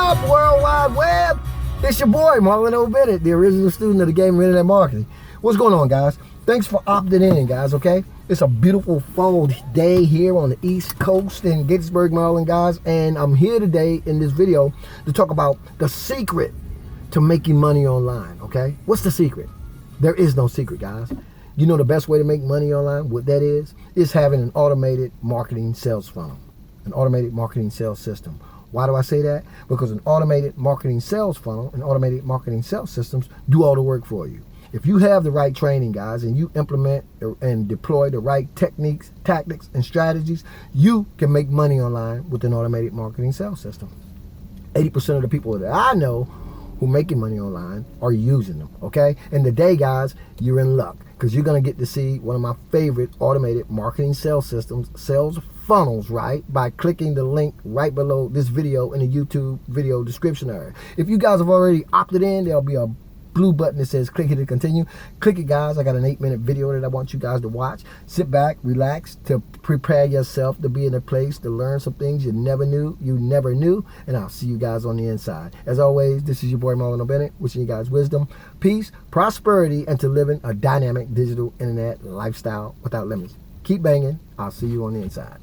up, World Wide Web? It's your boy, Marlon O Bennett, the original student of the game of Internet Marketing. What's going on, guys? Thanks for opting in, guys, okay? It's a beautiful fall day here on the East Coast in Gettysburg, Maryland, guys. And I'm here today in this video to talk about the secret to making money online, okay? What's the secret? There is no secret, guys. You know the best way to make money online, what that is having an automated marketing sales funnel, an automated marketing sales system. Why do I say that? Because an automated marketing sales funnel and automated marketing sales systems do all the work for you. If you have the right training, guys, and you implement and deploy the right techniques, tactics, and strategies, you can make money online with an automated marketing sales system. 80% of the people that I know who are making money online are using them, okay? And today, guys, you're in luck because you're going to get to see one of my favorite automated marketing sales systems, sales funnels, right? By clicking the link right below this video in the YouTube video description area. If you guys have already opted in, there'll be a blue button that says click it to continue. Click it, guys. I got an 8-minute video that I want you guys to watch. Sit back, relax, to prepare yourself to be in a place to learn some things you never knew, and I'll see you guys on the inside. As always, this is your boy Marlon O Bennett, wishing you guys wisdom, peace, prosperity, and to living a dynamic digital internet lifestyle without limits. Keep banging. I'll see you on the inside.